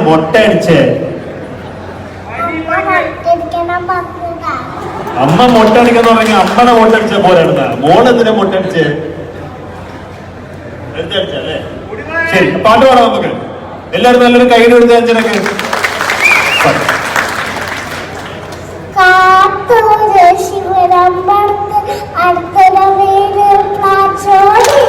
മൊട്ട അടിച്ചേ? അമ്മ മൊട്ട അടിക്കാന്ന് പറഞ്ഞ അമ്മനെ മൊട്ട അടിച്ച പോലെ എടുത്താ. മോളെന്തിനാ മൊട്ട അടിച്ചേ? എടുത്തടിച്ചല്ലേ? ശരി, പാട്ട് പാടാം നമുക്ക്. എല്ലാരും നല്ലൊരു കൈയ്യിൽ എടുത്ത് അഞ്ചനൊക്കെ. അടുത്ത വീട് പാച്ചോടി